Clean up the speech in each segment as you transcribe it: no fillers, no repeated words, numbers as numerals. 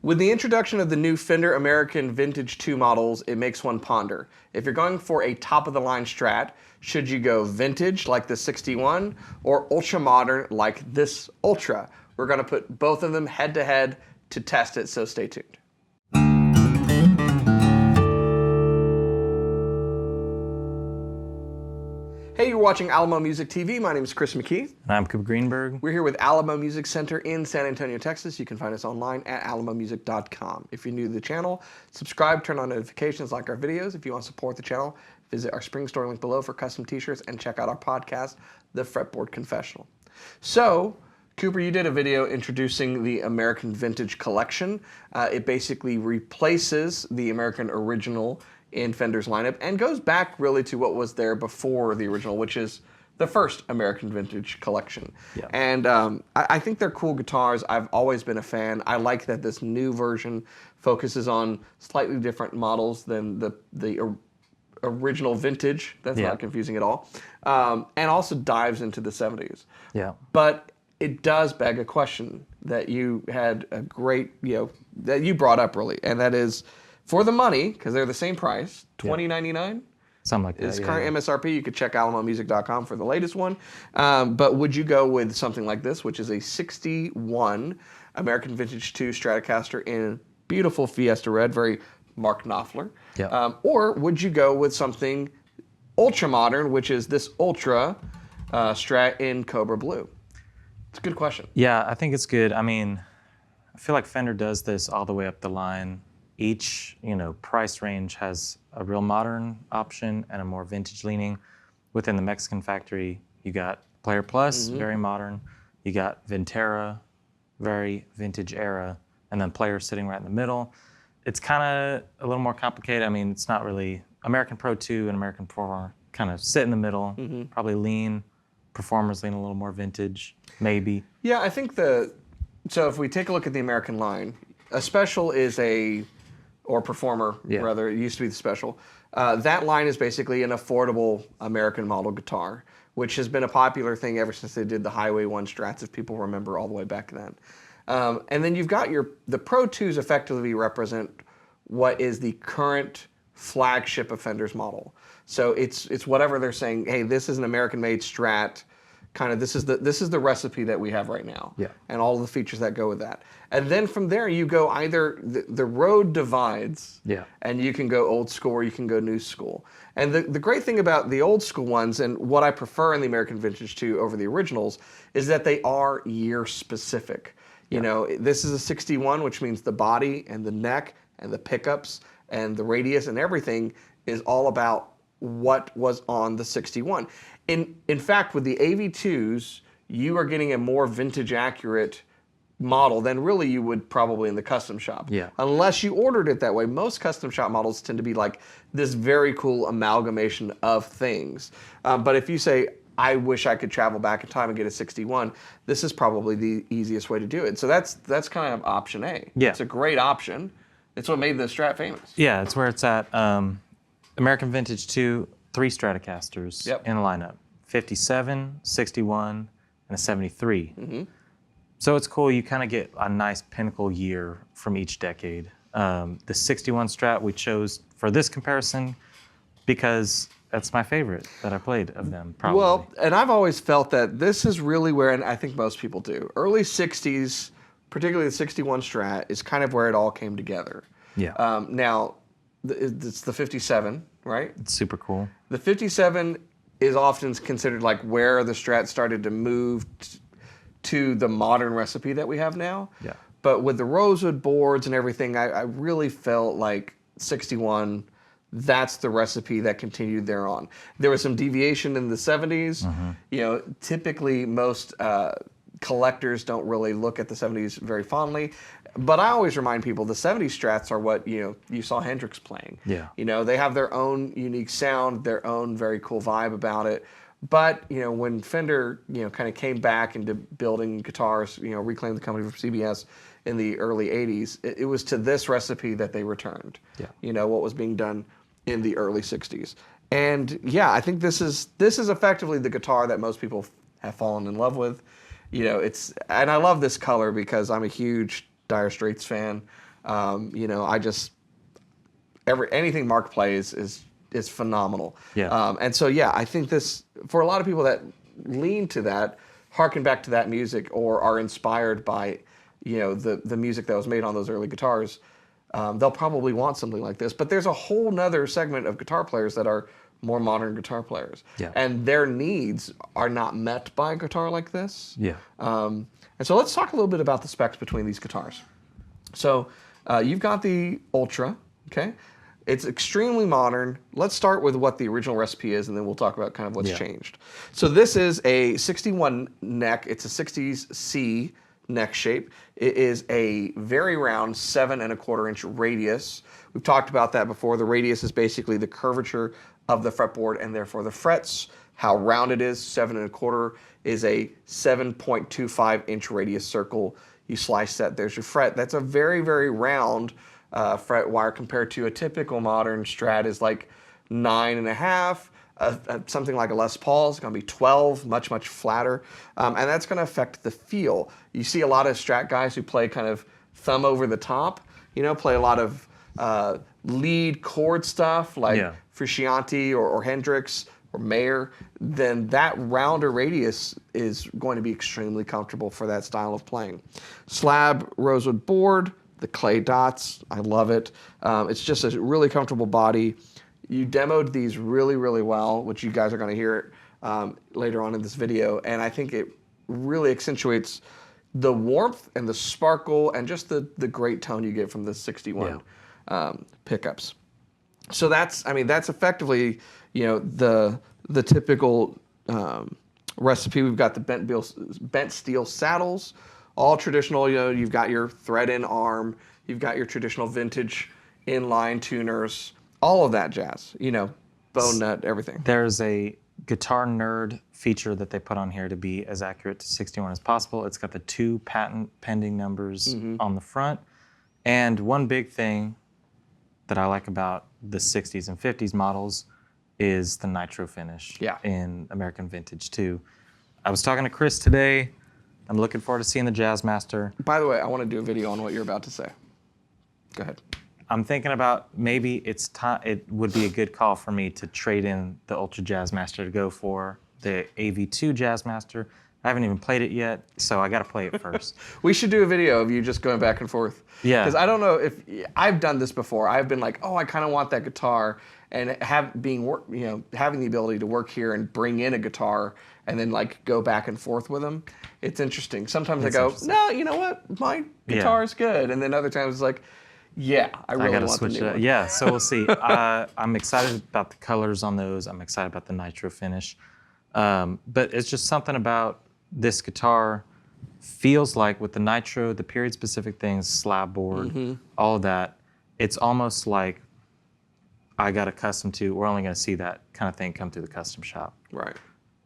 With the introduction of the new Fender American Vintage 2 models, it makes one ponder. If you're going for a top-of-the-line Strat, should you go vintage like the 61 or ultra-modern like this Ultra? We're going to put both of them head-to-head to test it, so stay tuned. Hey, you're watching Alamo Music TV. My name is Chris McKee. And I'm Cooper Greenberg. We're here with Alamo Music Center in San Antonio, Texas. You can find us online at alamomusic.com. If you're new to the channel, subscribe, turn on notifications, like our videos. If you want to support the channel, visit our spring store link below for custom t-shirts and check out our podcast, The Fretboard Confessional. So, Cooper, you did a video introducing the American Vintage Collection. It basically replaces the American Original in Fender's lineup and goes back really to what was there before the original, which is the first American Vintage Collection. Yeah. And I think they're cool guitars. I've always been a fan. I like that this new version focuses on slightly different models than the original Vintage. That's not confusing at all. And also dives into the 70s. Yeah. But it does beg a question that you had a great, that you brought up really, and that is, for the money, because they're the same price, $20.99. Something like that. Is current MSRP. You could check alamomusic.com for the latest one. But would you go with something like this, which is a 61 American Vintage 2 Stratocaster in beautiful Fiesta Red, very Mark Knopfler? Yeah. Or would you go with something ultra modern, which is this Ultra Strat in Cobra Blue? It's a good question. Yeah, I think it's good. I mean, I feel like Fender does this all the way up the line. Each, price range has a real modern option and a more vintage leaning. Within the Mexican factory, you got Player Plus, very modern. You got Vintera, very vintage era, and then Player sitting right in the middle. It's kind of a little more complicated. I mean, it's not really American Pro 2 and American Performer kind of sit in the middle, probably lean. Performers lean a little more vintage, maybe. Yeah, I think so if we take a look at the American line, a Special is or Performer, rather, it used to be the Special. That line is basically an affordable American model guitar, which has been a popular thing ever since they did the Highway 1 Strats, if people remember all the way back then. And then you've got the Pro 2s effectively represent what is the current flagship of Fender's model. So it's whatever they're saying, hey, this is an American-made Strat, kind of this is the recipe that we have right now, and all of the features that go with that. And then from there you go either the road divides, and you can go old school or you can go new school. And the great thing about the old school ones, and what I prefer in the American Vintage 2 over the originals, is that they are year specific. This is a 61, which means the body and the neck and the pickups and the radius and everything is all about what was on the 61. In fact, with the AV2s, you are getting a more vintage accurate model than really you would probably in the custom shop. Yeah. Unless you ordered it that way. Most custom shop models tend to be like this very cool amalgamation of things. But if you say, I wish I could travel back in time and get a 61, this is probably the easiest way to do it. So that's kind of option A. Yeah. It's a great option. It's what made the Strat famous. Yeah, it's where it's at. American Vintage 2, 3 Stratocasters in a lineup. 57, 61, and a 73. So it's cool. You kind of get a nice pinnacle year from each decade. The 61 Strat we chose for this comparison because that's my favorite that I played of them, probably. Well, and I've always felt that this is really where, and I think most people do, early 60s, particularly the 61 Strat, is kind of where it all came together. Yeah. Now, it's the 57, right? It's super cool. The 57 is often considered like where the Strat started to move to the modern recipe that we have now. Yeah. But with the rosewood boards and everything, I really felt like 61, that's the recipe that continued thereon. There was some deviation in the 70s. Typically most collectors don't really look at the 70s very fondly. But I always remind people the 70s Strats are what you saw Hendrix playing. Yeah. They have their own unique sound, their own very cool vibe about it. But when Fender kind of came back into building guitars, reclaimed the company from CBS in the early 80s, it was to this recipe that they returned. Yeah. What was being done in the early 60s. And yeah, I think this is effectively the guitar that most people have fallen in love with. And I love this color because I'm a huge Dire Straits fan. I just anything Mark plays is phenomenal. Yeah. And so I think this for a lot of people that lean to that, harken back to that music, or are inspired by the music that was made on those early guitars, they'll probably want something like this. But there's a whole nother segment of guitar players that are more modern guitar players, and their needs are not met by a guitar like this. And so let's talk a little bit about the specs between these guitars. So you've got the Ultra, okay? It's extremely modern. Let's start with what the original recipe is, and then we'll talk about kind of what's changed. So this is a 61 neck. It's a 60s C neck shape. It is a very round 7 1/4 inch radius. We've talked about that before. The radius is basically the curvature of the fretboard and therefore the frets. How round it is, 7 1/4 is a 7.25 inch radius circle. You slice that, there's your fret. That's a very, very round fret wire compared to a typical modern Strat is like 9.5. Something like a Les Paul is going to be 12, much, much flatter. And that's going to affect the feel. You see a lot of Strat guys who play kind of thumb over the top, play a lot of lead chord stuff like Frusciante or Hendrix or Mayer. Then that rounder radius is going to be extremely comfortable for that style of playing. Slab rosewood board, the clay dots, I love it. It's just a really comfortable body. You demoed these really, really well, which you guys are going to hear later on in this video, and I think it really accentuates the warmth and the sparkle and just the great tone you get from the 61 pickups. So that's effectively the typical recipe. We've got the bent steel saddles. All traditional, you've got your thread-in arm, you've got your traditional vintage inline tuners, all of that jazz, bone nut, everything. There's a guitar nerd feature that they put on here to be as accurate to 61 as possible. It's got the 2 patent pending numbers on the front. And one big thing that I like about the 60s and 50s models is the nitro finish in American Vintage too. I was talking to Chris today. I'm looking forward to seeing the Jazzmaster. By the way, I want to do a video on what you're about to say. Go ahead. I'm thinking about maybe it would be a good call for me to trade in the Ultra Jazzmaster to go for the AV2 Jazzmaster. I haven't even played it yet, so I got to play it first. We should do a video of you just going back and forth. Yeah. Because I don't know if I've done this before. I've been like, I kind of want that guitar, and having the ability to work here and bring in a guitar and then like go back and forth with them. It's interesting. Sometimes I go, no, you know what? My guitar is good, and then other times it's like, I really gotta want the new one. Yeah, so we'll see. I'm excited about the colors on those. I'm excited about the nitro finish. But it's just something about this guitar feels like with the nitro, the period-specific things, slab board, all of that, it's almost like I got accustomed to, we're only going to see that kind of thing come through the custom shop. Right.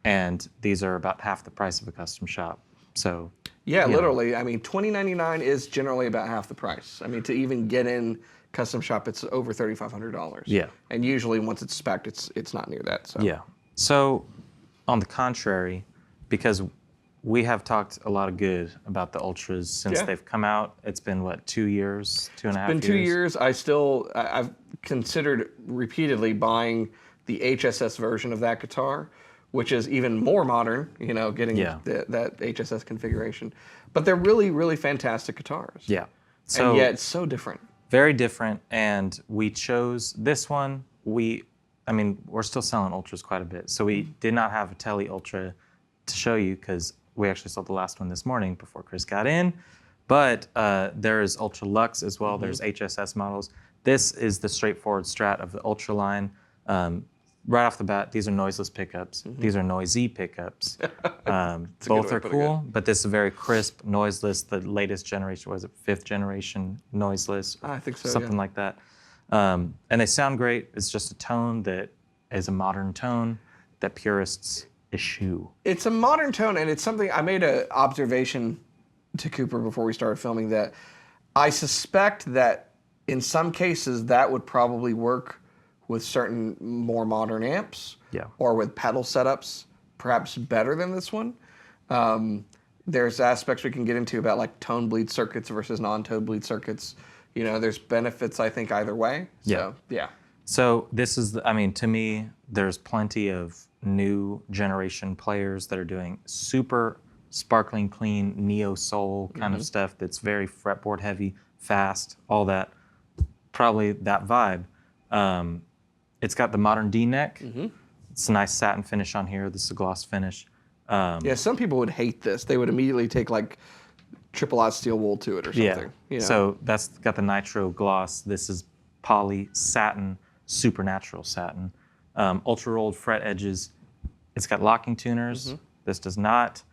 And these are about half the price of a custom shop. So literally. I mean, $20.99 is generally about half the price. I mean, to even get in custom shop, it's over $3,500. Yeah. And usually once it's spec'd, it's not near that. So. Yeah. So on the contrary, because we have talked a lot of good about the Ultras since they've come out. It's been, 2 years, 2.5 years? It's been 2 years. I've considered repeatedly buying the HSS version of that guitar, which is even more modern, getting that HSS configuration. But they're really, really fantastic guitars. Yeah. So, and yet it's so different. Very different. And we chose this one. We're still selling Ultras quite a bit. So we did not have a Tele Ultra to show you because we actually sold the last one this morning before Chris got in. But there is Ultra Lux as well. There's HSS models. This is the straightforward Strat of the Ultra line. Right off the bat, these are noiseless pickups. These are noisy pickups. Both are cool, but this is very crisp, noiseless. The latest generation, was it 5th generation noiseless? I think so, something like that. And they sound great. It's just a tone that is a modern tone that purists eschew. It's a modern tone, and it's something I made an observation to Cooper before we started filming that I suspect that in some cases that would probably work with certain more modern amps or with pedal setups perhaps better than this one. There's aspects we can get into about like tone bleed circuits versus non-tone bleed circuits, You know, there's benefits, I think, either way. So, yeah. So this is, I mean, to me, there's plenty of new generation players that are doing super sparkling clean neo soul kind of stuff that's very fretboard heavy, fast, all that. Probably that vibe. It's got the modern D neck. It's a nice satin finish on here. This is a gloss finish. Yeah, some people would hate this. They would immediately take like triple out steel wool to it or something. Yeah. You know? So that's got the nitro gloss. This is poly satin, supernatural satin. Ultra rolled fret edges. It's got locking tuners. This does not.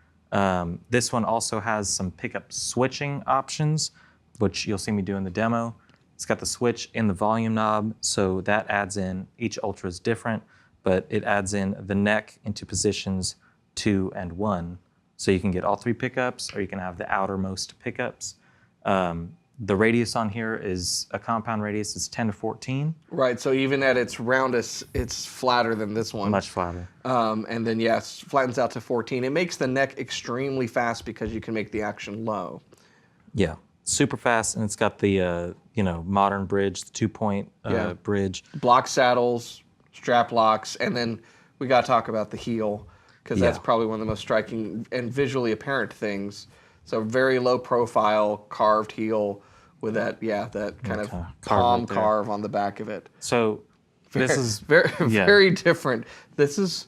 This one also has some pickup switching options, which you'll see me do in the demo. It's got the switch in the volume knob, so that adds in, each Ultra is different, but it adds in the neck into positions 2 and 1. So you can get all 3 pickups, or you can have the outermost pickups. The radius on here is a compound radius. It's 10 to 14. Right, so even at its roundest, it's flatter than this one. Much flatter. And then, yes, flattens out to 14. It makes the neck extremely fast because you can make the action low. Yeah, super fast, and it's got the modern bridge, the 2-point bridge. Block saddles, strap locks, and then we got to talk about the heel, because that's probably one of the most striking and visually apparent things. So very low profile, carved heel with that kind of palm carve on the back of it. So this is very different. This is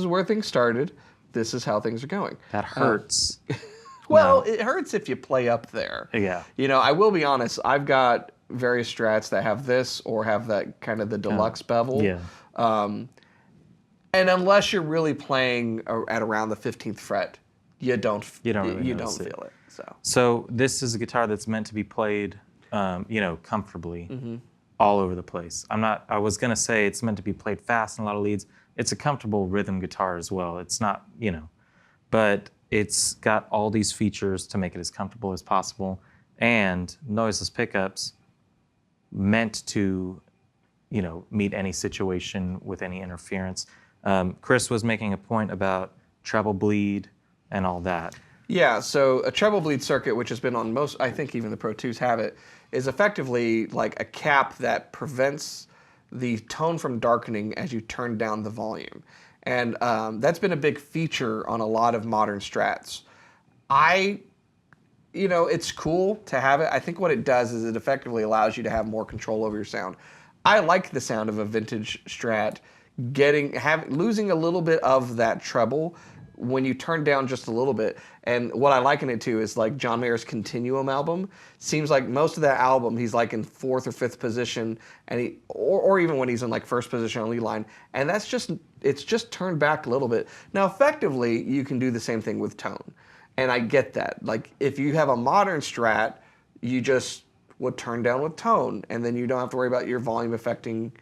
where things started. This is how things are going. That hurts. Well, it hurts if you play up there. Yeah. You know, I will be honest. I've got various Strats that have this or have that kind of the deluxe bevel. Yeah. And unless you're really playing at around the 15th fret, you don't feel it. So this is a guitar that's meant to be played, comfortably, all over the place. I was gonna say it's meant to be played fast in a lot of leads. It's a comfortable rhythm guitar as well. It's not, but it's got all these features to make it as comfortable as possible, and noiseless pickups meant to, meet any situation with any interference. Chris was making a point about treble bleed and all that. Yeah, so a treble bleed circuit, which has been on most, I think even the Pro 2s have it, is effectively like a cap that prevents the tone from darkening as you turn down the volume. And that's been a big feature on a lot of modern Strats. It's cool to have it. I think what it does is it effectively allows you to have more control over your sound. I like the sound of a vintage Strat losing a little bit of that treble when you turn down just a little bit. And what I liken it to is like John Mayer's Continuum album. Seems like most of that album he's like in 4th or 5th position, and or even when he's in like 1st position on lead line, and it's just turned back a little bit. Now effectively you can do the same thing with tone, and I get that. Like if you have a modern Strat, you just would turn down with tone, and then you don't have to worry about your volume affecting.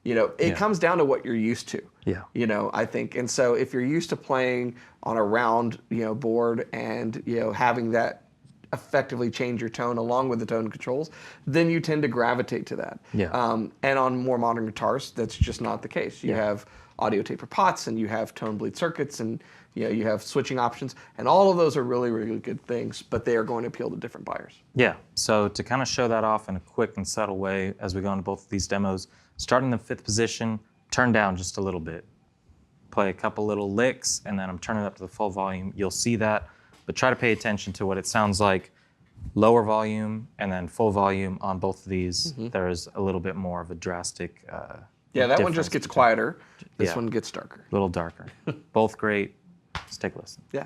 It comes down to what you're used to. Yeah. I think. And so if you're used to playing on a round, board and, having that effectively change your tone along with the tone controls, then you tend to gravitate to that. Yeah. And on more modern guitars, that's just not the case. You have audio taper pots, and you have tone bleed circuits, and you have switching options, and all of those are really, really good things, but they are going to appeal to different buyers. Yeah. So to kind of show that off in a quick and subtle way as we go into both of these demos, start in the 5th position, turn down just a little bit. Play a couple little licks, and then I'm turning it up to the full volume. You'll see that, but try to pay attention to what it sounds like. Lower volume and then full volume on both of these. There is a little bit more of a drastic that one just gets quieter. This one gets darker. A little darker. Both great. Let's take a listen. Yeah.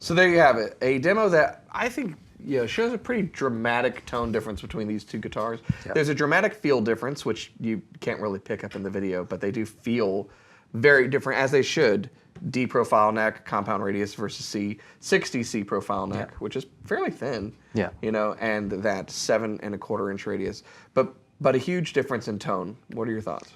So there you have it, a demo that I think shows a pretty dramatic tone difference between these two guitars. Yep. There's a dramatic feel difference, which you can't really pick up in the video, but they do feel very different, as they should. D profile neck, compound radius versus C, 60 C profile neck, which is fairly thin. Yeah. And that 7 1/4 inch radius, but a huge difference in tone. What are your thoughts?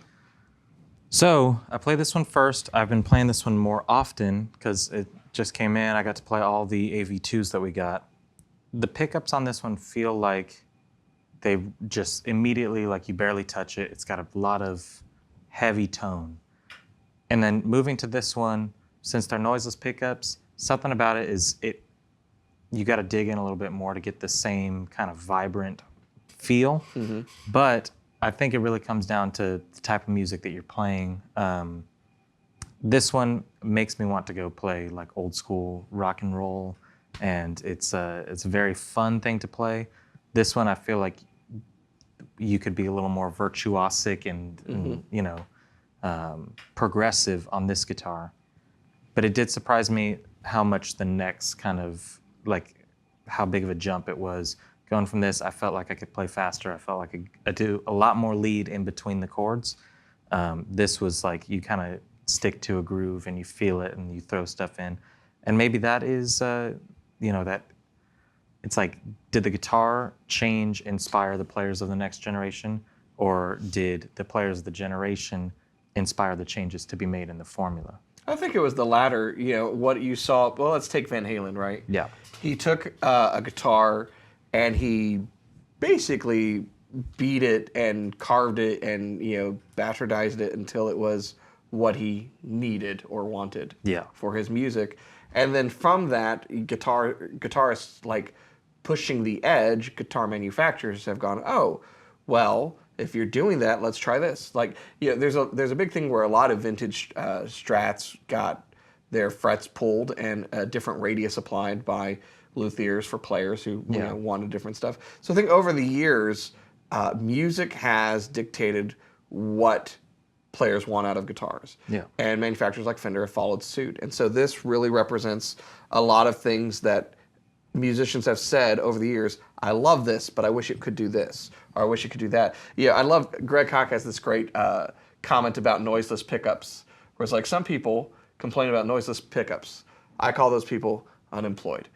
So I played this one first. I've been playing this one more often because it just came in. I got to play all the AV2s that we got. The pickups on this one feel like they just immediately, like you barely touch it. It's got a lot of heavy tone. And then moving to this one, since they're noiseless pickups, something about it is you got to dig in a little bit more to get the same kind of vibrant feel. Mm-hmm. But I think it really comes down to the type of music that you're playing. this one makes me want to go play like old school rock and roll, and it's a very fun thing to play. This one I feel like you could be a little more virtuosic and you know, progressive on this guitar. But it did surprise me how much the next kind of, like, how big of a jump it was. Going from this, I felt like I could play faster. I felt like I could do a lot more lead in between the chords. This was like you kind of stick to a groove and you feel it and you throw stuff in. And maybe that is, you know, that it's like, did the guitar change inspire the players of the next generation, or did the players of the generation inspire the changes to be made in the formula? I think it was the latter. You know, what you saw. Well, let's take Van Halen, right? Yeah. He took a guitar and he basically beat it and carved it and, you know, bastardized it until it was what he needed or wanted for his music. And then from that, guitarists like pushing the edge, guitar manufacturers have gone, oh, well, if you're doing that, let's try this. Like, you know, there's a big thing where a lot of vintage Strats got their frets pulled and a different radius applied by luthiers for players who you know, wanted different stuff. So I think over the years, music has dictated what players want out of guitars. Yeah. And manufacturers like Fender have followed suit. And so this really represents a lot of things that musicians have said over the years. I love this, but I wish it could do this, or I wish it could do that. Yeah, I love, Greg Koch has this great comment about noiseless pickups, where it's like, some people complain about noiseless pickups. I call those people unemployed.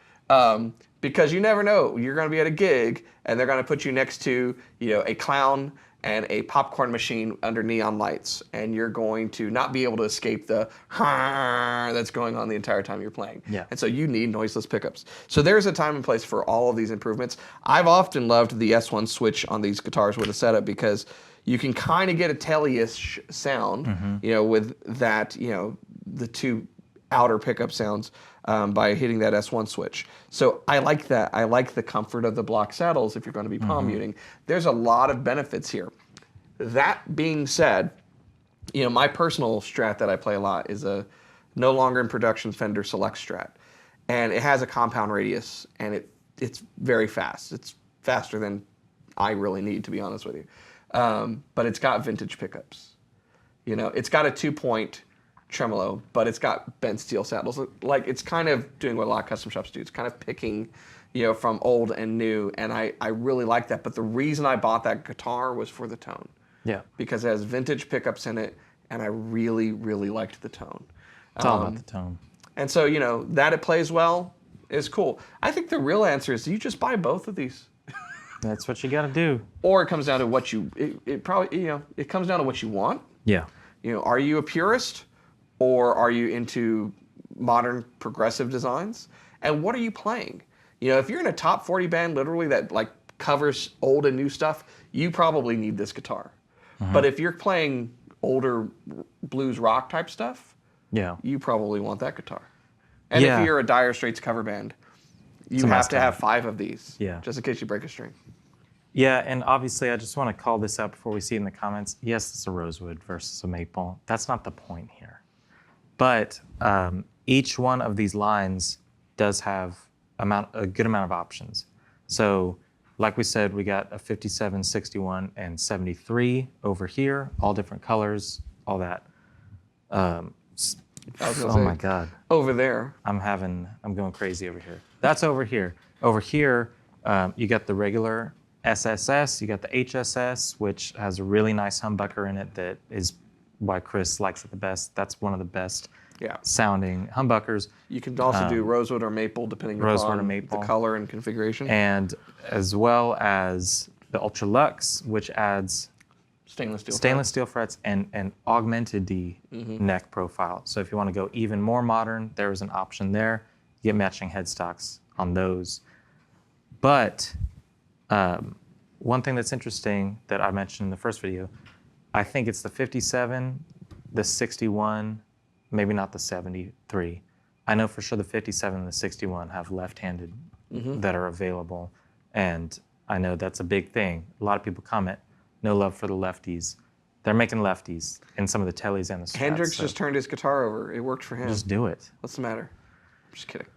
Because you never know, you're going to be at a gig and they're going to put you next to, you know, a clown and a popcorn machine under neon lights, and you're going to not be able to escape the that's going on the entire time you're playing. Yeah. And so you need noiseless pickups. So there's a time and place for all of these improvements. I've often loved the S1 switch on these guitars with a setup because you can kind of get a telly-ish sound, you know, with that, you know, the two outer pickup sounds by hitting that S1 switch. So I like that. I like the comfort of the block saddles if you're going to be palm muting. There's a lot of benefits here. That being said, you know, my personal Strat that I play a lot is a no longer in production Fender Select Strat. And it has a compound radius, and it's very fast. It's faster than I really need, to be honest with you. But it's got vintage pickups. You know, it's got a 2-point tremolo, but it's got bent steel saddles. Like, it's kind of doing what a lot of custom shops do. It's kind of picking, you know, from old and new, and I really like that. But the reason I bought that guitar was for the tone. Yeah. Because it has vintage pickups in it, and I really, really liked the tone. It's all about the tone. And so, you know, that it plays well is cool. I think the real answer is you just buy both of these. That's what you got to do. Or it comes down to what you, it probably, you know, it comes down to what you want. Yeah. You know, are you a purist? Or are you into modern progressive designs? And what are you playing? You know, if you're in a top 40 band, literally, that like covers old and new stuff, you probably need this guitar. But if you're playing older blues rock type stuff, you probably want that guitar. And if you're a Dire Straits cover band, you have to have 5 of these, just in case you break a string. Yeah, and obviously, I just want to call this out before we see it in the comments. Yes, it's a rosewood versus a maple. That's not the point here. But each one of these lines does have a good amount of options. So, like we said, we got a 57, 61, and 73 over here, all different colors, all that. Oh my God. Over there. I'm going crazy over here. That's over here. Over here, you got the regular SSS, you got the HSS, which has a really nice humbucker in it that is why Chris likes it the best. That's one of the best sounding humbuckers. You can also do rosewood or maple, depending upon the color and configuration. And as well as the Ultra Lux, which adds stainless steel frets and an augmented D neck profile. So if you want to go even more modern, there is an option there. You get matching headstocks on those. But one thing that's interesting that I mentioned in the first video, I think it's the 57, the 61, maybe not the 73. I know for sure the 57 and the 61 have left-handed that are available. And I know that's a big thing. A lot of people comment, no love for the lefties. They're making lefties in some of the Tellys and the Strats. Hendrix just turned his guitar over. It worked for him. Just do it. What's the matter? I'm just kidding.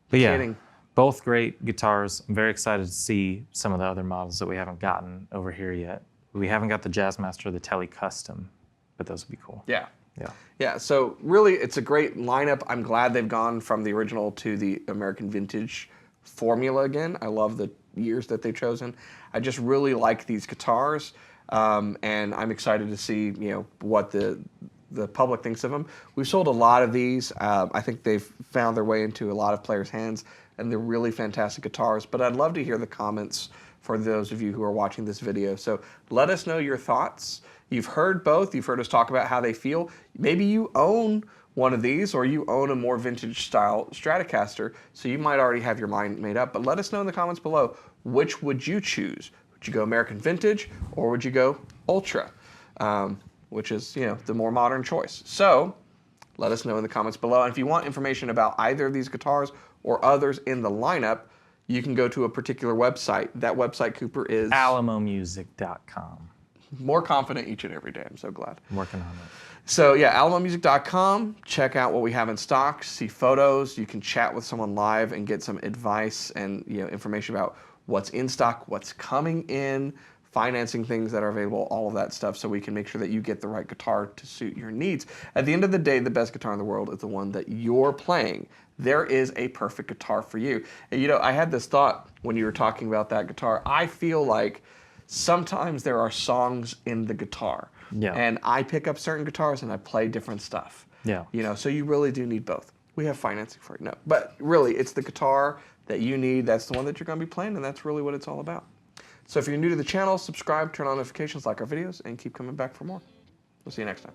But yeah, Kidding. both great guitars. I'm very excited to see some of the other models that we haven't gotten over here yet. We haven't got the Jazzmaster or the Telly Custom, but those would be cool. Yeah. Yeah. Yeah, so really it's a great lineup. I'm glad they've gone from the original to the American Vintage formula again. I love the years that they've chosen. I just really like these guitars, and I'm excited to see what the public thinks of them. We've sold a lot of these. I think they've found their way into a lot of players' hands, and they're really fantastic guitars. But I'd love to hear the comments for those of you who are watching this video. So let us know your thoughts. You've heard both. You've heard us talk about how they feel. Maybe you own one of these, or you own a more vintage style Stratocaster, so you might already have your mind made up. But let us know in the comments below, which would you choose? Would you go American Vintage, or would you go Ultra? Which is, the more modern choice. So let us know in the comments below. And if you want information about either of these guitars or others in the lineup, you can go to a particular website. That website, Cooper, is alamomusic.com. More confident each and every day. I'm so glad. I'm working on it. So yeah, alamomusic.com. Check out what we have in stock, see photos. You can chat with someone live and get some advice and information about what's in stock, what's coming in, financing things that are available, all of that stuff, so we can make sure that you get the right guitar to suit your needs. At the end of the day, the best guitar in the world is the one that you're playing. There is a perfect guitar for you. And I had this thought when you were talking about that guitar. I feel like sometimes there are songs in the guitar. Yeah. And I pick up certain guitars and I play different stuff. Yeah. So you really do need both. We have financing for it, no. But really, it's the guitar that you need. That's the one that you're going to be playing, and that's really what it's all about. So if you're new to the channel, subscribe, turn on notifications, like our videos, and keep coming back for more. We'll see you next time.